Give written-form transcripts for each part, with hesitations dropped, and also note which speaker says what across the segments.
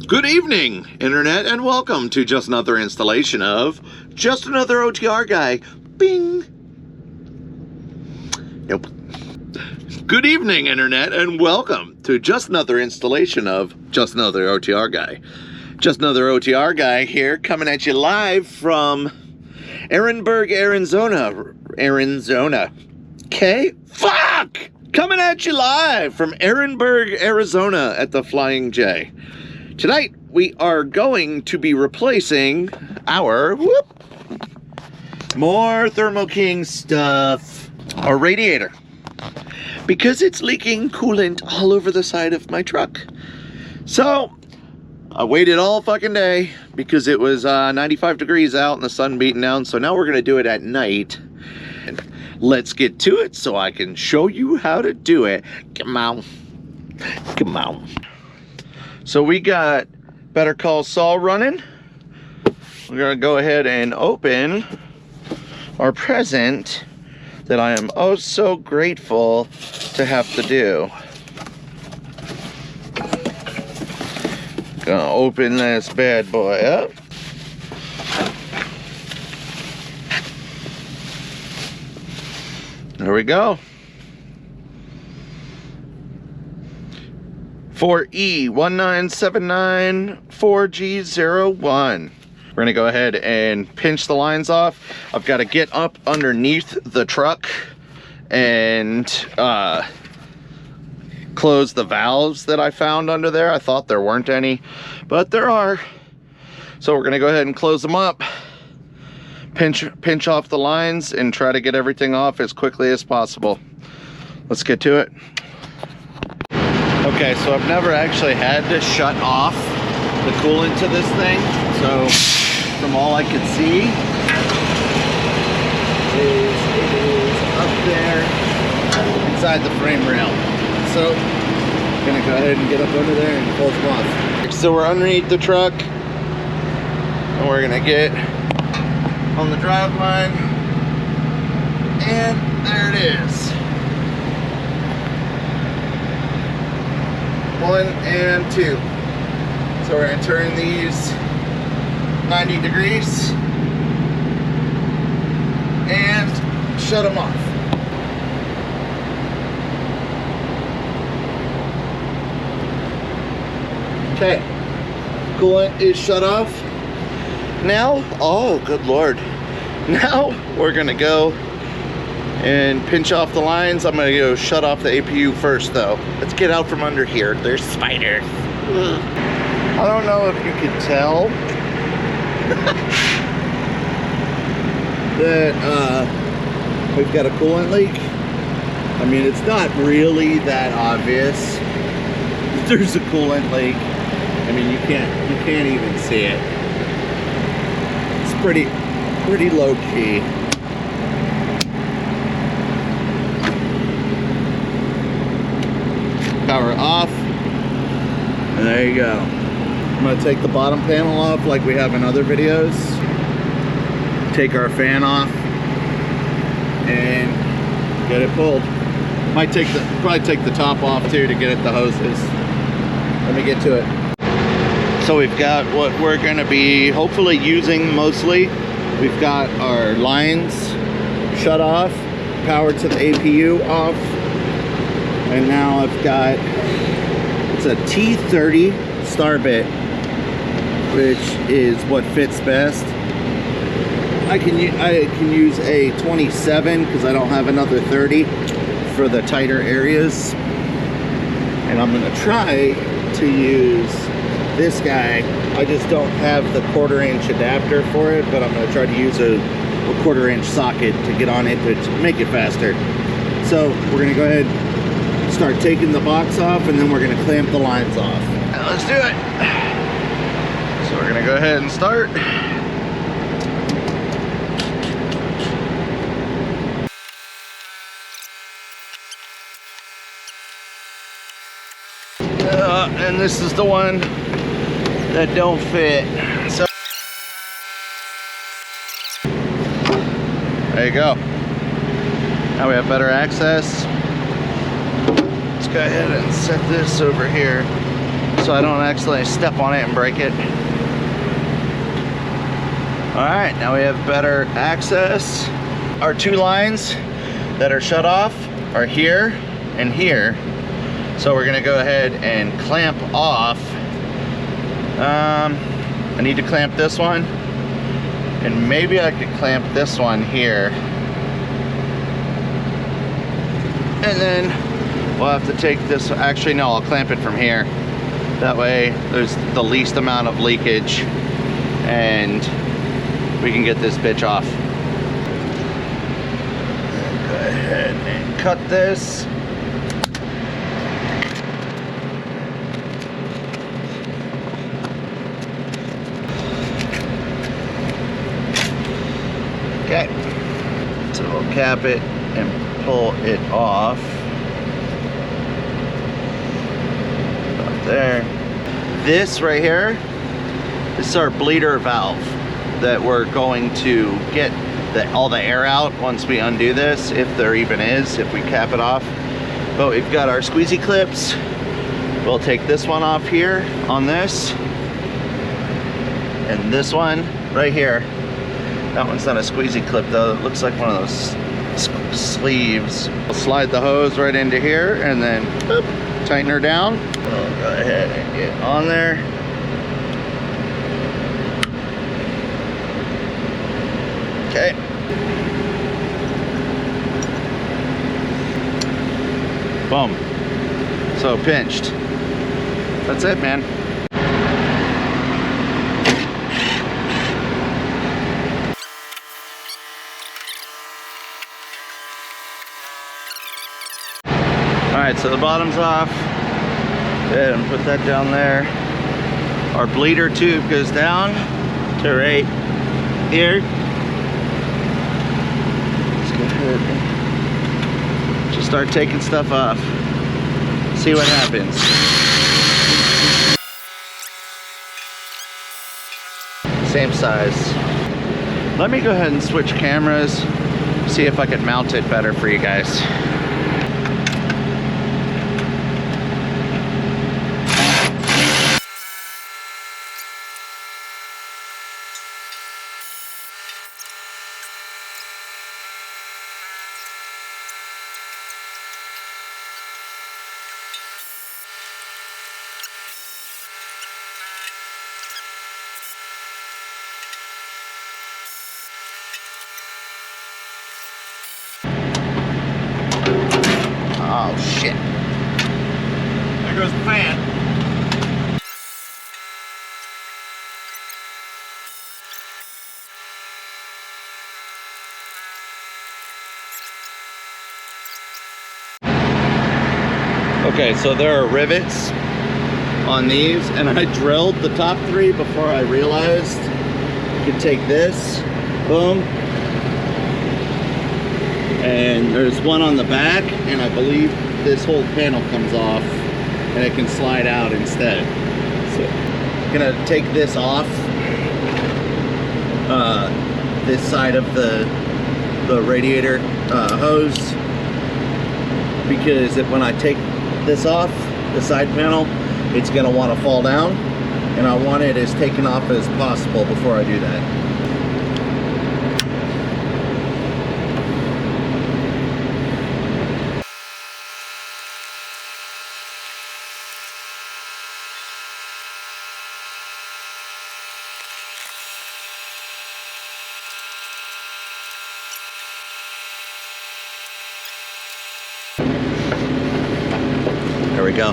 Speaker 1: Good evening, Internet, and welcome to just another installation of Just Another OTR Guy. Bing! Nope. Good evening, Internet, and welcome to just another installation of Just Another OTR Guy. Just Another OTR Guy here, coming at you live from Ehrenberg, Arizona. Okay? Fuck! Coming at you live from Ehrenberg, Arizona at the Flying J. Tonight, we are going to be replacing our, more Thermoking stuff, our radiator, because it's leaking coolant all over the side of my truck. So, I waited all fucking day because it was 95 degrees out and the sun beating down, so now we're going to do it at night. And let's get to it so I can show you how to do it. Come on. Come on. So we got Better Call Saul running. We're gonna go ahead and open our present that I am oh so grateful to have to do. Gonna open this bad boy up. There we go. 4E19794G01. We're gonna go ahead and pinch the lines off. I've got to get up underneath the truck and close the valves that I found under there. I thought there weren't any, but there are. So we're gonna go ahead and close them up, pinch off the lines, and try to get everything off as quickly as possible. Let's get to it. Okay, so I've never actually had to shut off the coolant to this thing. So from all I could see, it is up there inside the frame rail. So I'm gonna go ahead and get up under there and close them off. So we're underneath the truck and we're gonna get on the drive line, and there it is. 1 and 2. So we're going to turn these 90 degrees and shut them off. Okay, coolant is shut off. Now, oh good lord. Now we're going to go and pinch off the lines. I'm gonna go shut off the APU first though. Let's get out from under here. There's spiders. Ugh. I don't know if you can tell that we've got a coolant leak. I mean, it's not really that obvious. There's a coolant leak. I mean, you can't even see it. It's pretty low key. Power off, and there you go. I'm going to take the bottom panel off like we have in other videos, take our fan off, and get it pulled. Probably take the top off too to get at the hoses. Let me get to it. So we've got what we're going to be hopefully using mostly. We've got our lines shut off, power to the APU off. And now I've got, it's a T30 star bit, which is what fits best. I can use a 27 because I don't have another 30 for the tighter areas. And I'm gonna try to use this guy. I just don't have the 1/4 inch adapter for it, but I'm gonna try to use a 1/4 inch socket to get on it to make it faster. So we're gonna go ahead, start taking the box off, and then we're going to clamp the lines off. Now let's do it. So we're going to go ahead and start. And this is the one that don't fit. So there you go. Now we have better access. Let's go ahead and set this over here so so I don't accidentally step on it and break it. All right, now we have better access. Our two lines that are shut off are here and here. So we're gonna go ahead and clamp off. I need to clamp this one, and maybe I could clamp this one here. And then we'll have to take this, actually no, I'll clamp it from here. That way there's the least amount of leakage and we can get this bitch off. Go ahead and cut this. Okay, so we'll cap it and pull it off. About there. This right here, this is our bleeder valve that we're going to get all the air out once we undo this, if there even is, if we cap it off. But we've got our squeezy clips. We'll take this one off here on this, and this one right here. That one's not a squeezy clip though. It looks like one of those sleeves. We'll slide the hose right into here and then boop, tighten her down. We'll go ahead and get on there. Okay. Boom. So pinched. That's it, man. Alright, so the bottom's off. And put that down there. Our bleeder tube goes down to right here. Let's go ahead and just start taking stuff off. See what happens. Same size. Let me go ahead and switch cameras, see if I can mount it better for you guys. Oh shit. There goes the fan. Okay, so there are rivets on these, and I drilled the top three before I realized you could take this, boom, and there's one on the back, and I believe this whole panel comes off and it can slide out instead. So I'm gonna take this off, this side of the radiator hose, because when I take this off, the side panel, it's gonna want to fall down, and I want it as taken off as possible before I do that. There we go.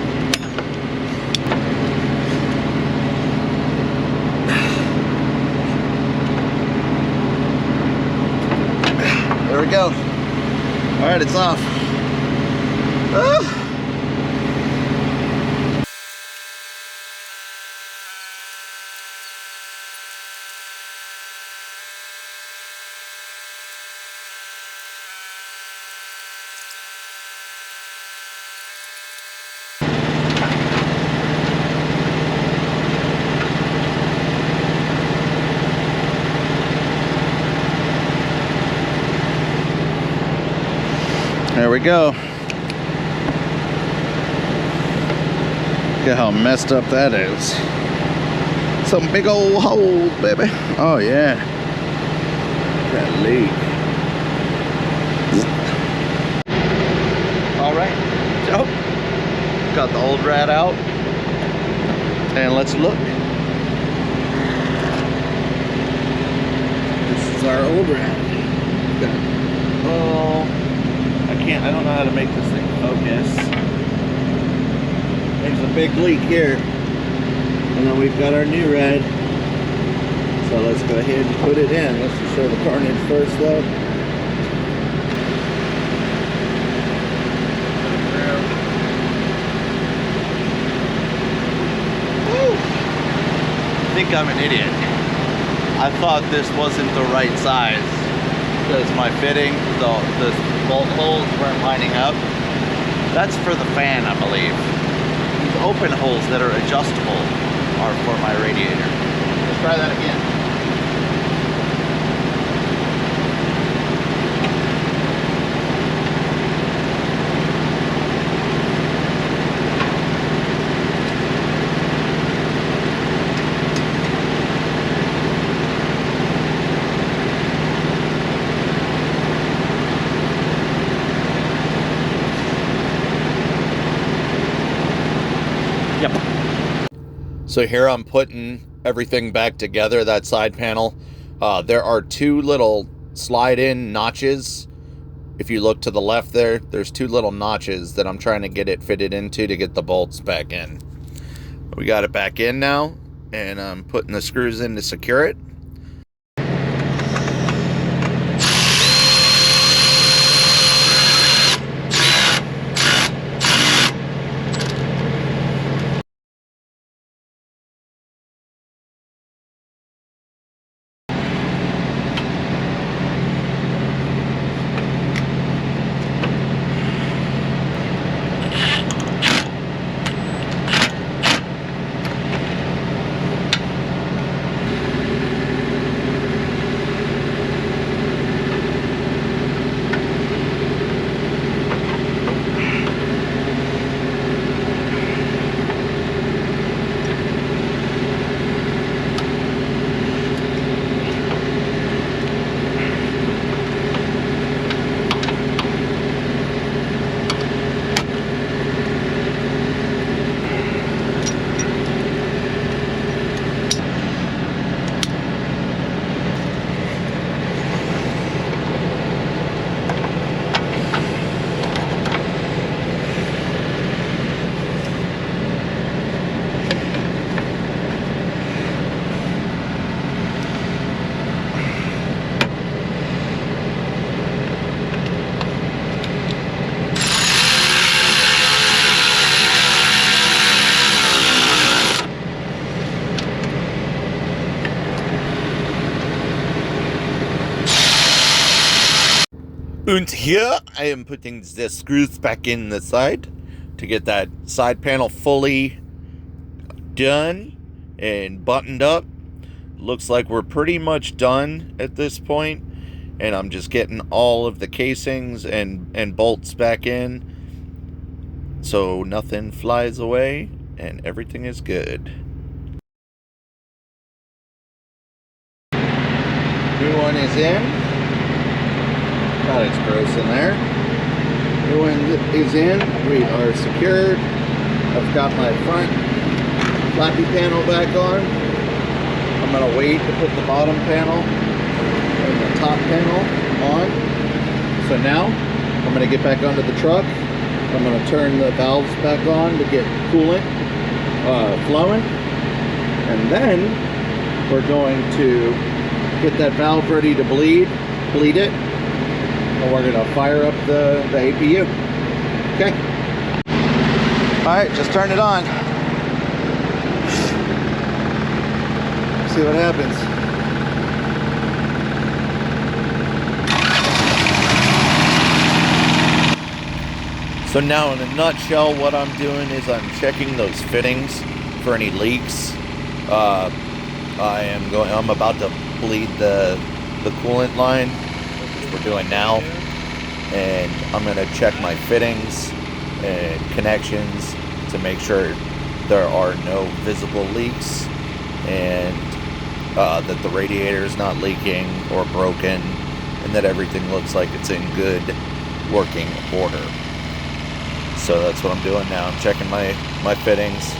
Speaker 1: There we go. All right, it's off. Ah. There we go. Look at how messed up that is. Some big old holes, baby. Oh yeah. That leak. Alright, so got the old rat out. And let's look. This is our old rat. Oh, I don't know how to make this thing focus. There's a big leak here. And then we've got our new red. So let's go ahead and put it in. Let's just show the carnage first though. Woo! I think I'm an idiot. I thought this wasn't the right size because my fitting, the bolt holes weren't lining up. That's for the fan, I believe. These open holes that are adjustable are for my radiator. Let's try that again. So here I'm putting everything back together, that side panel. There are two little slide-in notches. If you look to the left there's two little notches that I'm trying to get it fitted into to get the bolts back in. We got it back in now, and I'm putting the screws in to secure it. And here I am putting the screws back in the side to get that side panel fully done and buttoned up. Looks like we're pretty much done at this point, and I'm just getting all of the casings and bolts back in so nothing flies away and everything is good. New one is in. God, it's gross in there. New one is in. We are secured. I've got my front flappy panel back on. I'm going to wait to put the bottom panel and the top panel on. So now I'm going to get back onto the truck. I'm going to turn the valves back on to get coolant flowing. And then we're going to get that valve ready to bleed it. And we're going to fire up the APU. Okay. Alright, just turn it on. See what happens. So now in a nutshell, what I'm doing is I'm checking those fittings for any leaks. I'm about to bleed the coolant line, which we're doing now, and I'm going to check my fittings and connections to make sure there are no visible leaks, and that the radiator is not leaking or broken, and that everything looks like it's in good working order. So that's what I'm doing now. I'm checking my fittings,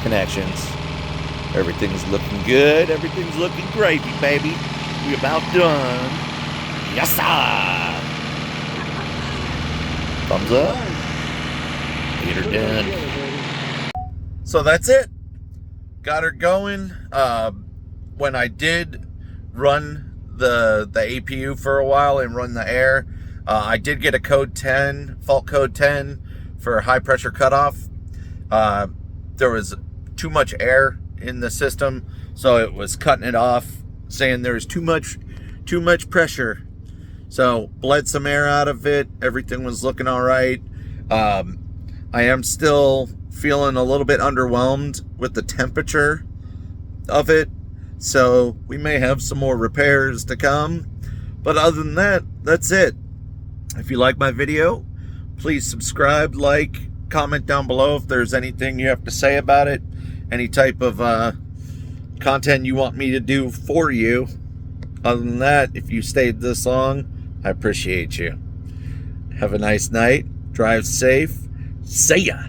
Speaker 1: connections. Everything's looking good. Everything's looking gravy, baby. We about done. Yes, sir. Thumbs up. Get her done. So that's it. Got her going. When I did run the APU for a while and run the air, I did get a code 10, fault code 10 for high pressure cutoff. There was too much air in the system, so it was cutting it off, saying there's too much pressure. So bled some air out of it. Everything was looking all right. I am still feeling a little bit underwhelmed with the temperature of it, so we may have some more repairs to come. But other than that, that's it. If you like my video, please subscribe, like, comment down below if there's anything you have to say about it, any type of content you want me to do for you. Other than that, if you stayed this long, I appreciate you. Have a nice night. Drive safe. See ya.